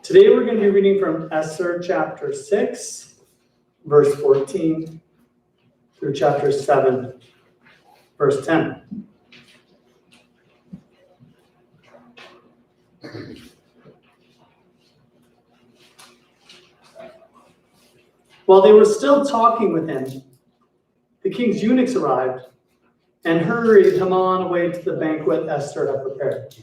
Today we're going to be reading from Esther chapter 6, verse 14, through chapter 7, verse 10. While they were still talking with him, the king's eunuchs arrived and hurried Haman away to the banquet Esther had prepared.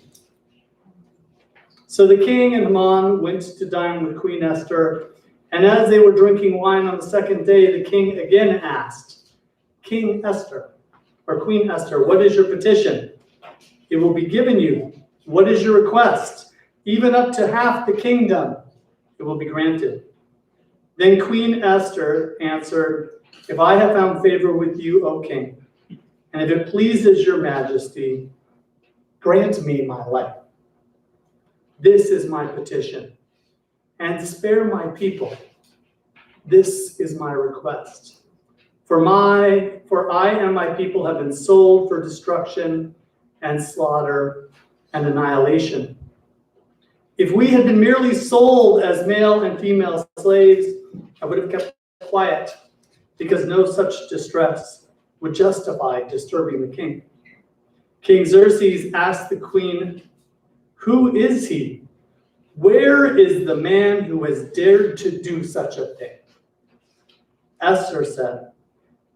So the king and Haman went to dine with Queen Esther, and as they were drinking wine on the second day, the king again asked, Queen Esther, what is your petition? It will be given you. What is your request? Even up to half the kingdom, it will be granted. Then Queen Esther answered, If I have found favor with you, O king, and if it pleases your majesty, grant me my life. This is my petition, and spare my people. This is my request. For I and my people have been sold for destruction and slaughter and annihilation. If we had been merely sold as male and female slaves, I would have kept quiet, because no such distress would justify disturbing the king. King Xerxes asked the queen, Who is he? Where is the man who has dared to do such a thing? Esther said,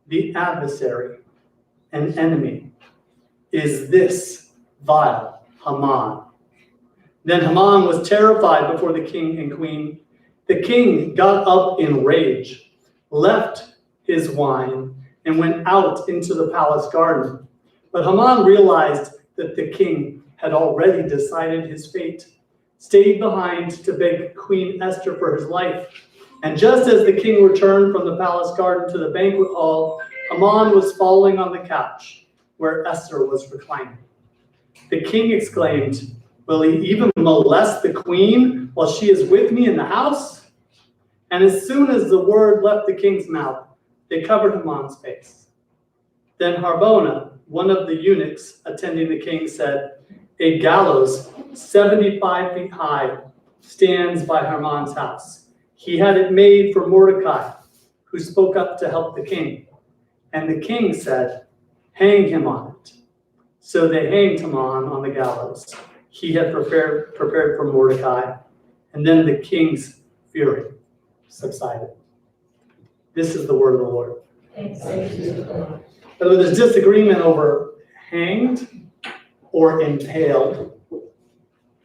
The adversary, an enemy, is this vile Haman. Then Haman was terrified before the king and queen. The king got up in rage, left his wine, and went out into the palace garden. But Haman realized that the king had already decided his fate, stayed behind to beg Queen Esther for his life. And just as the king returned from the palace garden to the banquet hall, Haman was falling on the couch where Esther was reclining. The king exclaimed, Will he even molest the queen while she is with me in the house? And as soon as the word left the king's mouth, they covered Haman's face. Then Harbona, one of the eunuchs attending the king, said, A gallows 75 feet high stands by Haman's house. He had it made for Mordecai, who spoke up to help the king. And the king said, Hang him on it. So they hanged Haman on the gallows he had prepared for Mordecai, and then the king's fury subsided. This is the word of the Lord. Thanks be to God. But there's disagreement over hanged or impaled.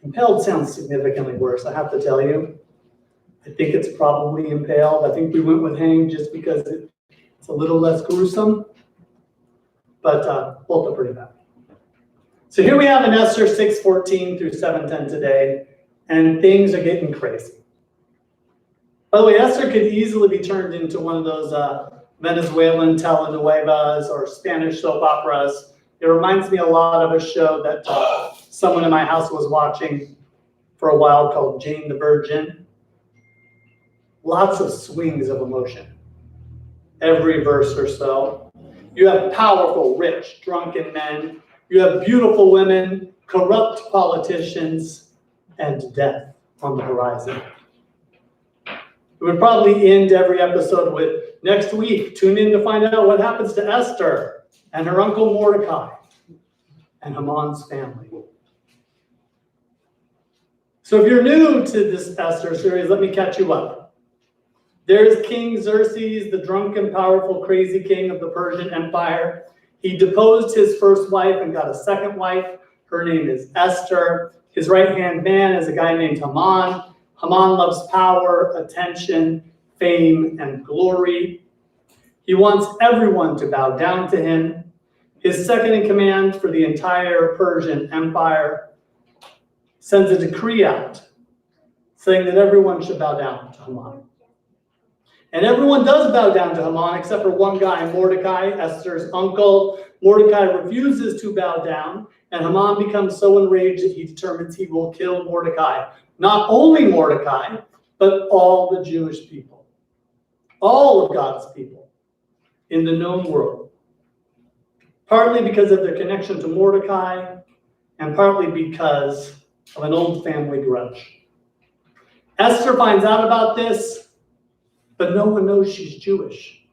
Impaled sounds significantly worse, I have to tell you. I think it's probably impaled. I think we went with hanged just because it's a little less gruesome, but both are pretty bad. So here we have in Esther 6:14 through 7:10 today, and things are getting crazy. By the way, Esther could easily be turned into one of those Venezuelan telenovelas or Spanish soap operas. It reminds me a lot of a show that someone in my house was watching for a while called Jane the Virgin. Lots of swings of emotion. Every verse or so. You have powerful, rich, drunken men. You have beautiful women, corrupt politicians, and death on the horizon. It would probably end every episode with, next week, tune in to find out what happens to Esther and her uncle Mordecai and Haman's family. So if you're new to this Esther series, let me catch you up. There's King Xerxes, the drunken, powerful, crazy king of the Persian Empire. He deposed his first wife and got a second wife. Her name is Esther. His right-hand man is a guy named Haman. Haman loves power, attention, fame, and glory. He wants everyone to bow down to him. His second in command for the entire Persian Empire sends a decree out saying that everyone should bow down to Haman. And everyone does bow down to Haman except for one guy, Mordecai, Esther's uncle. Mordecai refuses to bow down, and Haman becomes so enraged that he determines he will kill Mordecai. Not only Mordecai, but all the Jewish people. All of God's people in the known world. Partly because of their connection to Mordecai, and partly because of an old family grudge. Esther finds out about this, but no one knows she's Jewish.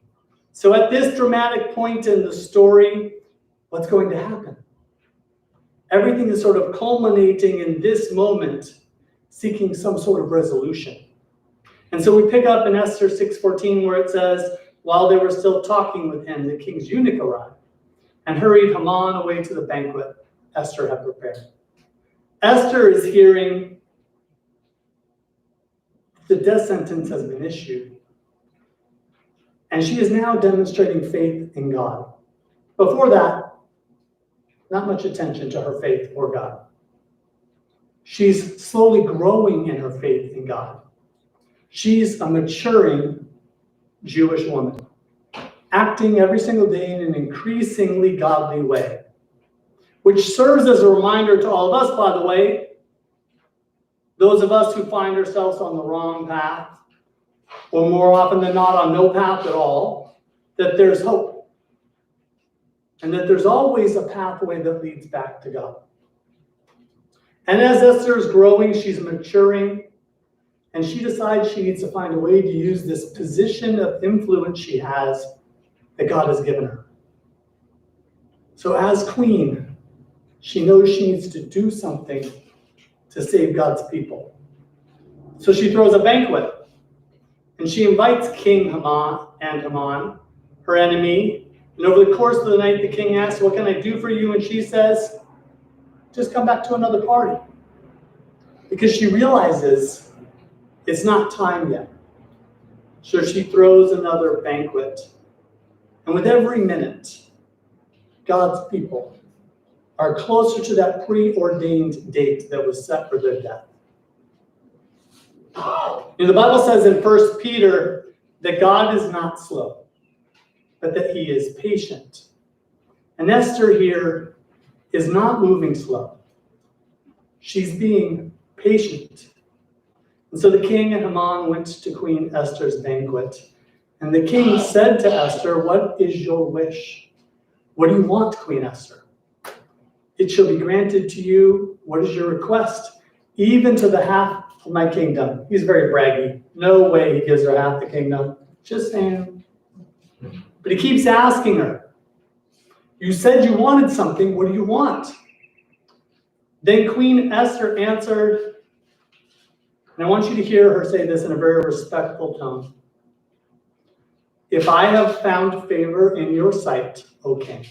So at this dramatic point in the story, what's going to happen? Everything is sort of culminating in this moment, seeking some sort of resolution. And so we pick up in Esther 6:14 where it says, while they were still talking with him, the king's eunuch arrived and hurried Haman away to the banquet Esther had prepared. Esther is hearing the death sentence has been issued, and she is now demonstrating faith in God. Before that, not much attention to her faith or God. She's slowly growing in her faith in God. She's a maturing Jewish woman, acting every single day in an increasingly godly way, which serves as a reminder to all of us, by the way, those of us who find ourselves on the wrong path, or more often than not on no path at all, that there's hope. And that there's always a pathway that leads back to God. And as Esther is growing, she's maturing, and she decides she needs to find a way to use this position of influence she has that God has given her. So as queen, she knows she needs to do something to save God's people. So she throws a banquet, and she invites King Haman, her enemy. And over the course of the night, the king asks, what can I do for you? And she says, just come back to another party. Because she realizes it's not time yet. So she throws another banquet. And with every minute, God's people are closer to that preordained date that was set for their death. The Bible says in 1 Peter that God is not slow, but that he is patient. And Esther here is not moving slow. She's being patient. And so the king and Haman went to Queen Esther's banquet. And the king said to Esther, what is your wish? What do you want, Queen Esther? It shall be granted to you. What is your request? Even to the half of my kingdom. He's very braggy. No way he gives her half the kingdom. Just saying. But he keeps asking her, you said you wanted something. What do you want? Then Queen Esther answered, and I want you to hear her say this in a very respectful tone. If I have found favor in your sight, O king,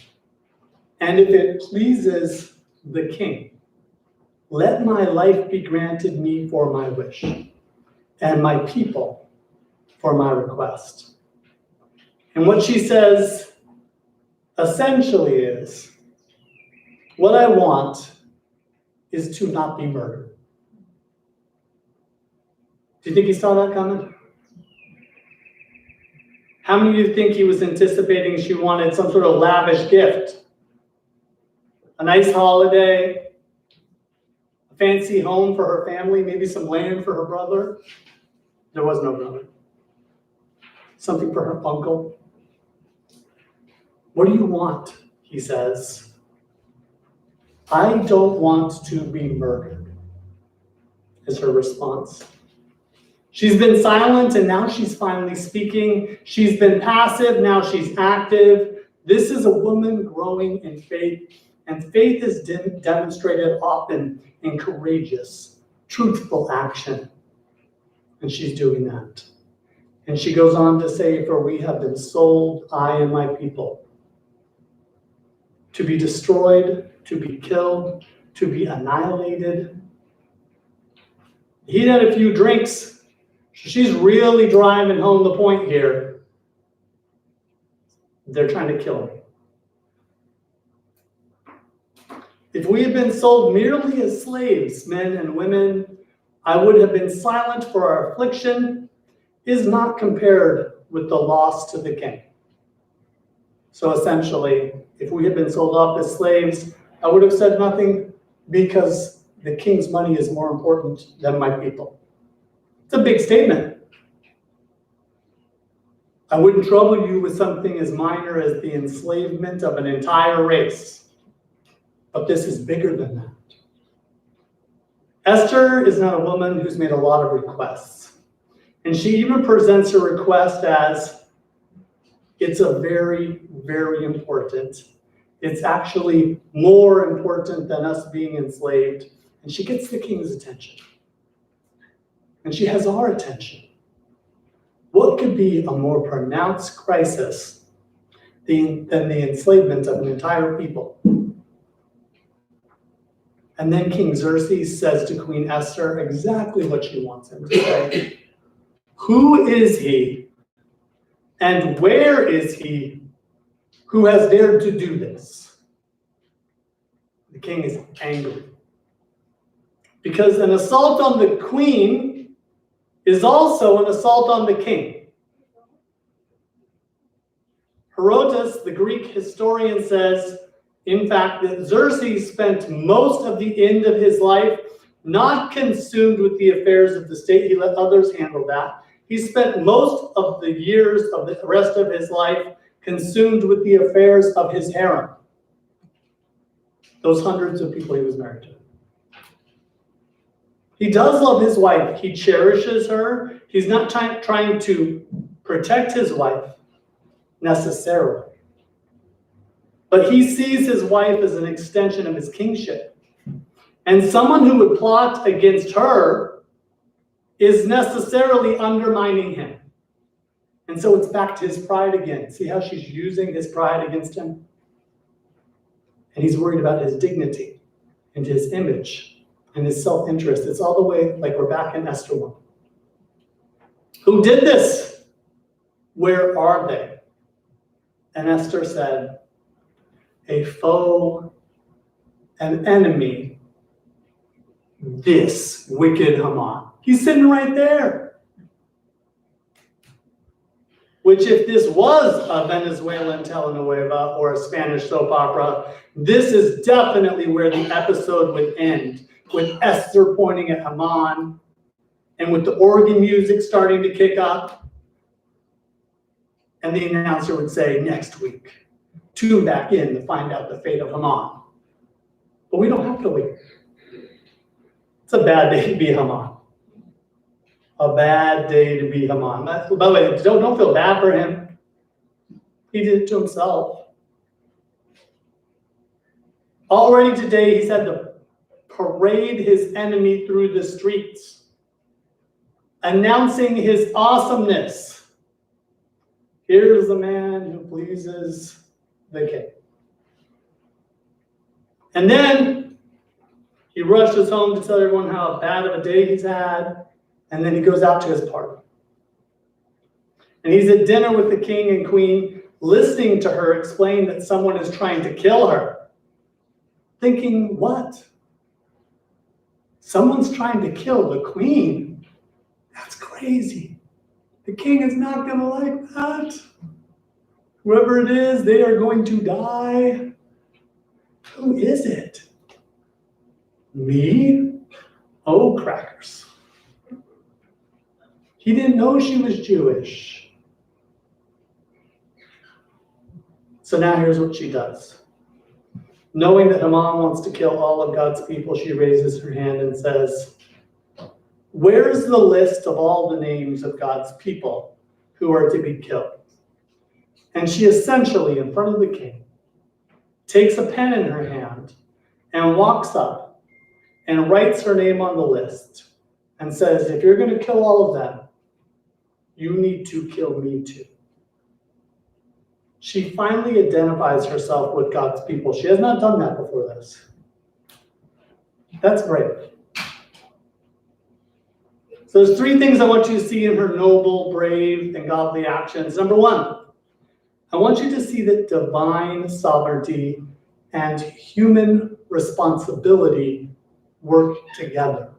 and if it pleases the king, let my life be granted me for my wish, and my people for my request. And what she says essentially is, what I want is to not be murdered. Do you think he saw that coming? How many of you think he was anticipating she wanted some sort of lavish gift? A nice holiday, a fancy home for her family, maybe some land for her brother. There was no brother. Something for her uncle. What do you want? He says. I don't want to be murdered, is her response. She's been silent and now she's finally speaking. She's been passive, now she's active. This is a woman growing in faith, and faith is demonstrated often in courageous, truthful action. And she's doing that. And she goes on to say, for we have been sold, I and my people, to be destroyed, to be killed, to be annihilated. He'd had a few drinks. She's really driving home the point here. They're trying to kill me. If we had been sold merely as slaves, men and women, I would have been silent, for our affliction is not compared with the loss to the king. So essentially, if we had been sold off as slaves, I would have said nothing because the king's money is more important than my people. It's a big statement. I wouldn't trouble you with something as minor as the enslavement of an entire race. But this is bigger than that. Esther is not a woman who's made a lot of requests. And she even presents her request as, it's a very, very important. It's actually more important than us being enslaved. And she gets the king's attention. And she has our attention. What could be a more pronounced crisis than the enslavement of an entire people? And then King Xerxes says to Queen Esther exactly what she wants him to say. Who is he and where is he who has dared to do this? The king is angry. Because an assault on the queen is also an assault on the king. Herodotus, the Greek historian, says, in fact, that Xerxes spent most of the end of his life not consumed with the affairs of the state. He let others handle that. He spent most of the years of the rest of his life consumed with the affairs of his harem. Those hundreds of people he was married to. He does love his wife. He cherishes her. He's not trying to protect his wife necessarily. But he sees his wife as an extension of his kingship. And someone who would plot against her is necessarily undermining him. And so it's back to his pride again. See how she's using his pride against him? And he's worried about his dignity and his image and his self-interest. It's all the way like we're back in Esther 1. Who did this? Where are they? And Esther said, a foe, an enemy, this wicked Haman. He's sitting right there. Which if this was a Venezuelan telenovela or a Spanish soap opera, this is definitely where the episode would end, with Esther pointing at Haman and with the organ music starting to kick up. And the announcer would say, next week, tune back in to find out the fate of Haman. But we don't have to wait. It's a bad day to be Haman. A bad day to be Haman. By the way, don't feel bad for him. He did it to himself. Already today, he's had to parade his enemy through the streets, announcing his awesomeness. Here's the man who pleases the king. And then he rushes home to tell everyone how bad of a day he's had. And then he goes out to his party. And he's at dinner with the king and queen, listening to her explain that someone is trying to kill her. Thinking, what? Someone's trying to kill the queen? That's crazy. The king is not going to like that. Whoever it is, they are going to die. Who is it? Me? Oh, crackers. He didn't know she was Jewish. So now here's what she does. Knowing that Haman wants to kill all of God's people, she raises her hand and says, where's the list of all the names of God's people who are to be killed? And she essentially, in front of the king, takes a pen in her hand and walks up and writes her name on the list and says, if you're going to kill all of them, you need to kill me too. She finally identifies herself with God's people. She has not done that before this. That's brave. So there's three things I want you to see in her noble, brave, and godly actions. Number one, I want you to see that divine sovereignty and human responsibility work together.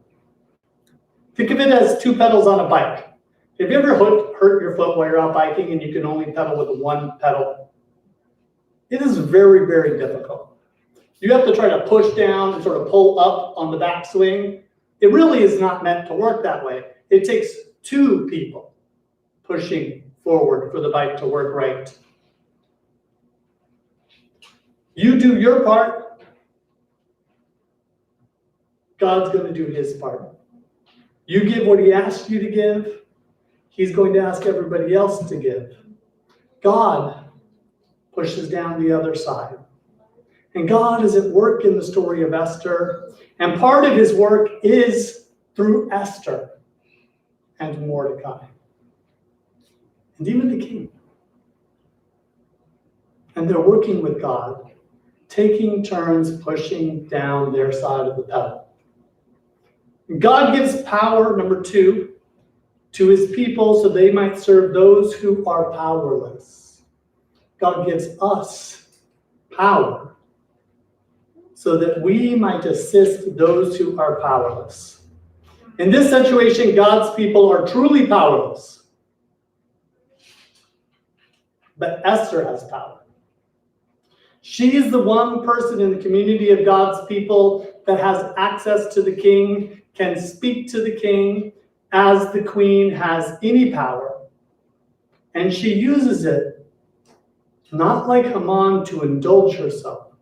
Think of it as two pedals on a bike. Have you ever hurt your foot while you're out biking and you can only pedal with one pedal? It is very, very difficult. You have to try to push down and sort of pull up on the backswing. It really is not meant to work that way. It takes two people pushing forward for the bike to work right. You do your part, God's going to do his part. You give what he asked you to give, he's going to ask everybody else to give. God pushes down the other side. And God is at work in the story of Esther. And part of his work is through Esther and Mordecai. And even the king. And they're working with God, taking turns pushing down their side of the pedal. God gives power, number 2, to his people so they might serve those who are powerless. God gives us power so that we might assist those who are powerless. In this situation, God's people are truly powerless. But Esther has power. She is the one person in the community of God's people that has access to the king, can speak to the king as the queen has any power. And she uses it not like Haman to indulge herself,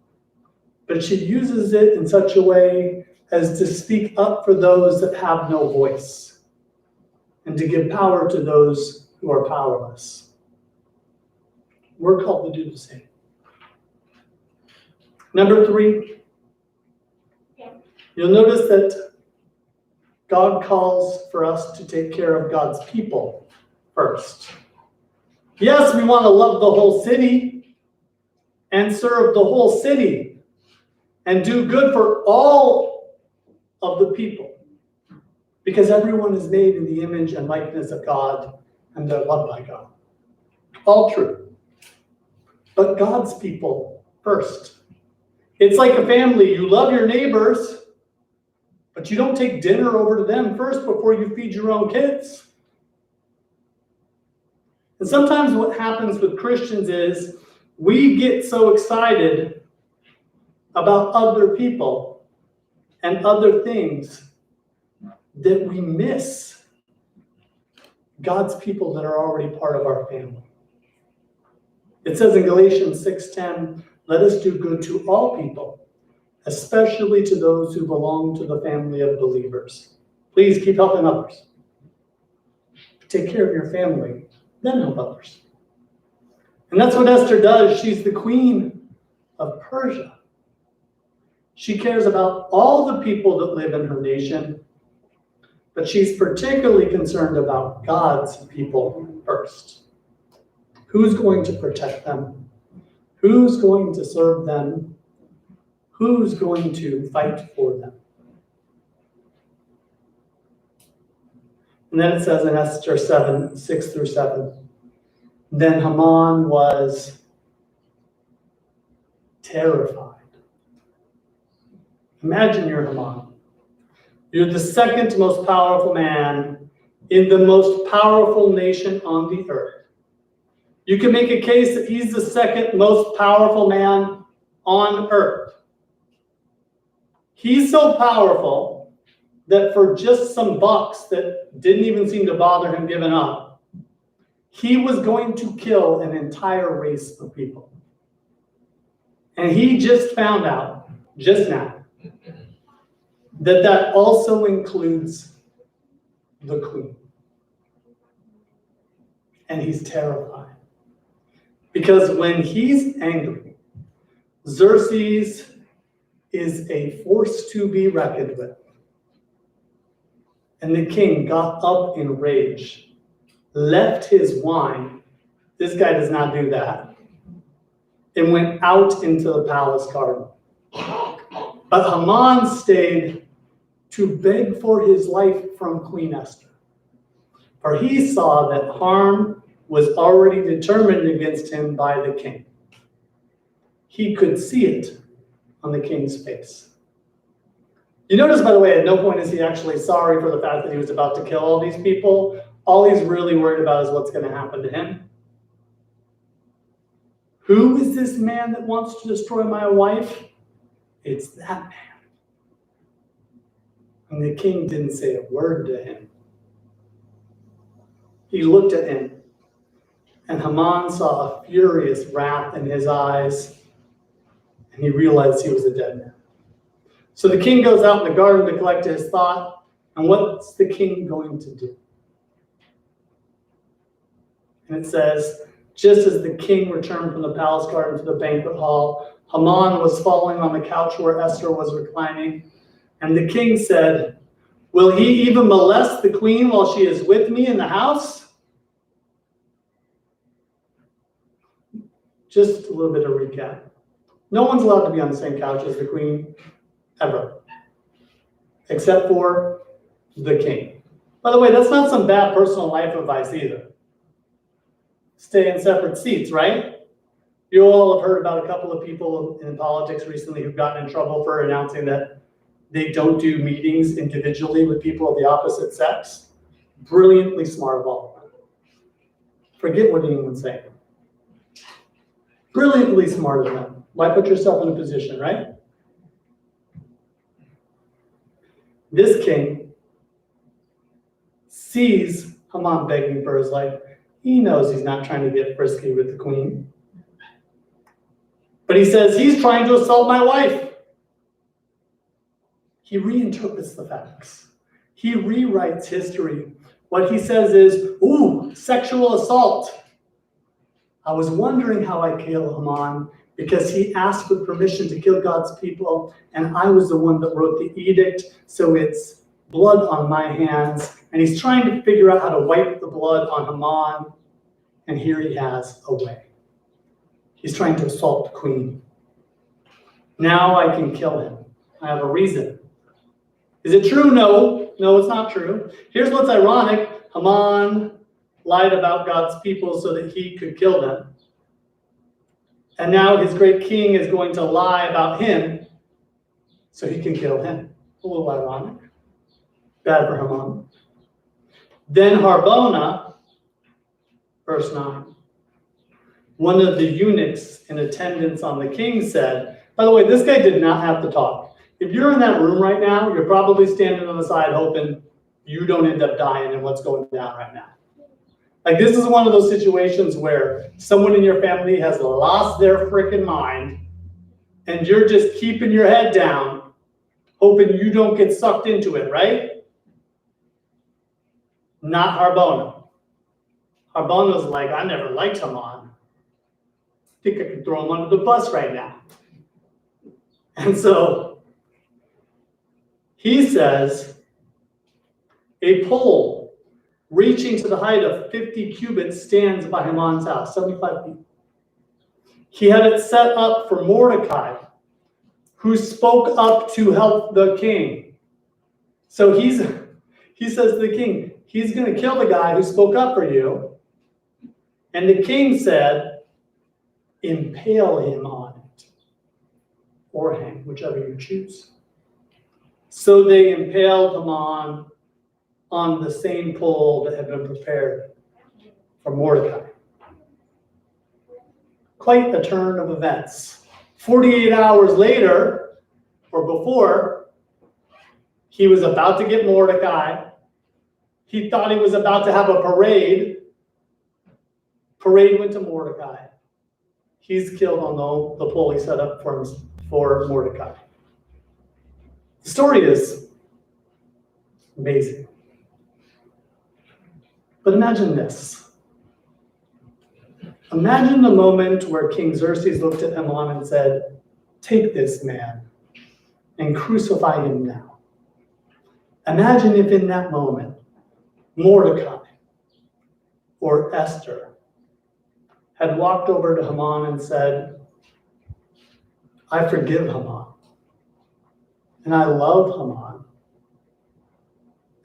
but she uses it in such a way as to speak up for those that have no voice and to give power to those who are powerless. We're called to do the same. Number 3, you'll notice that God calls for us to take care of God's people first. Yes, we want to love the whole city and serve the whole city and do good for all of the people, because everyone is made in the image and likeness of God and they're loved by God. All true. But God's people first. It's like a family. You love your neighbors, but you don't take dinner over to them first before you feed your own kids. And sometimes what happens with Christians is we get so excited about other people and other things that we miss God's people that are already part of our family. It says in Galatians 6:10, let us do good to all people, especially to those who belong to the family of believers. Please keep helping others. Take care of your family, then help others. And that's what Esther does. She's the queen of Persia. She cares about all the people that live in her nation, but she's particularly concerned about God's people first. Who's going to protect them? Who's going to serve them? Who's going to fight for them? And then it says in Esther 6-7, then Haman was terrified. Imagine you're Haman. You're the second most powerful man in the most powerful nation on the earth. You can make a case that he's the second most powerful man on earth. He's so powerful that for just some bucks that didn't even seem to bother him giving up, he was going to kill an entire race of people. And he just found out, just now, that also includes the queen. And he's terrified. Because when he's angry, Xerxes is a force to be reckoned with. And the king got up in rage, left his wine. This guy does not do that. And went out into the palace garden. But Haman stayed to beg for his life from Queen Esther. For he saw that harm was already determined against him by the king. He could see it on the king's face. You notice, by the way, at no point is he actually sorry for the fact that he was about to kill all these people. All he's really worried about is what's going to happen to him. Who is this man that wants to destroy my wife? It's that man. And the king didn't say a word to him. He looked at him, and Haman saw a furious wrath in his eyes, and he realized he was a dead man. So the king goes out in the garden to collect his thought. And what's the king going to do? And it says, just as the king returned from the palace garden to the banquet hall, Haman was falling on the couch where Esther was reclining. And the king said, will he even molest the queen while she is with me in the house? Just a little bit of recap. No one's allowed to be on the same couch as the queen, ever. Except for the king. By the way, that's not some bad personal life advice either. Stay in separate seats, right? You all have heard about a couple of people in politics recently who've gotten in trouble for announcing that they don't do meetings individually with people of the opposite sex. Brilliantly smart of all of them. Forget what anyone's saying. Brilliantly smart of them. Why put yourself in a position, right? This king sees Haman begging for his life. He knows he's not trying to get frisky with the queen. But he says, he's trying to assault my wife. He reinterprets the facts. He rewrites history. What he says is, ooh, sexual assault. I was wondering how I kill Haman because he asked for permission to kill God's people, and I was the one that wrote the edict, so it's blood on my hands. And he's trying to figure out how to wipe the blood on Haman, and here he has a way. He's trying to assault the queen. Now I can kill him. I have a reason. Is it true? No. No, it's not true. Here's what's ironic. Haman lied about God's people so that he could kill them. And now his great king is going to lie about him so he can kill him. A little ironic. Bad for Haman. Then Harbona, verse 9. One of the eunuchs in attendance on the king said, by the way, this guy did not have to talk. If you're in that room right now, you're probably standing on the side hoping you don't end up dying in what's going down right now. Like, this is one of those situations where someone in your family has lost their freaking mind and you're just keeping your head down, hoping you don't get sucked into it, right? Not Harbona. Harbona's like, I never liked Haman. I think I could throw him under the bus right now. And so he says, a pole reaching to the height of 50 cubits stands by Haman's house, 75 feet. He had it set up for Mordecai, who spoke up to help the king. So he says to the king, he's going to kill the guy who spoke up for you. And the king said, impale him on it, or hang, whichever you choose. So they impaled Haman on the same pole that had been prepared for Mordecai. Quite a turn of events. 48 hours later, or before, he was about to get Mordecai. He thought he was about to have a parade. Parade went to Mordecai. He's killed on the pole he set up for Mordecai. The story is amazing. But imagine this. Imagine the moment where King Xerxes looked at Haman and said, take this man and crucify him now. Imagine if in that moment, Mordecai or Esther had walked over to Haman and said, I forgive Haman, and I love Haman.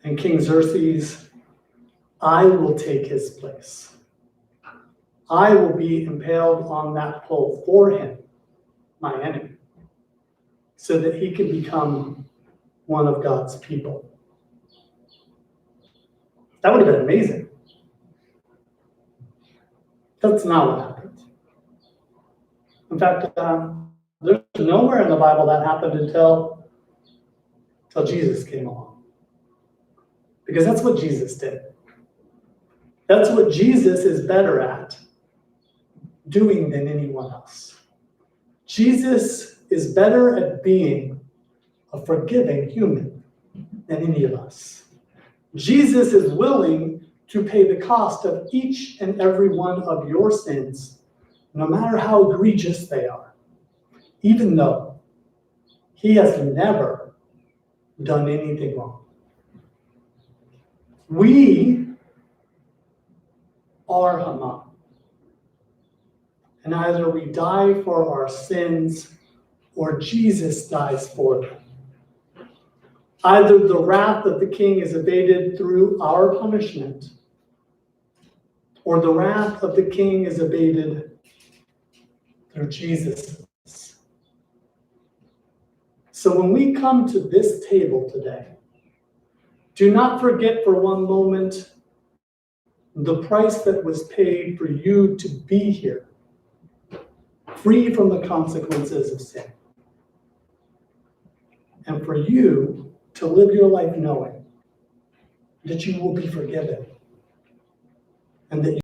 And King Xerxes, I will take his place. I will be impaled on that pole for him, my enemy, so that he can become one of God's people. That would have been amazing. That's not what happened. In fact, there's nowhere in the Bible that happened until Jesus came along. Because that's what Jesus did. That's what Jesus is better at doing than anyone else. Jesus is better at being a forgiving human than any of us. Jesus is willing to pay the cost of each and every one of your sins, no matter how egregious they are, even though he has never done anything wrong. We are Haman. And either we die for our sins or Jesus dies for them. Either the wrath of the king is abated through our punishment, or the wrath of the king is abated through Jesus. So when we come to this table today, do not forget for one moment the price that was paid for you to be here, free from the consequences of sin. And for you to live your life knowing that you will be forgiven and that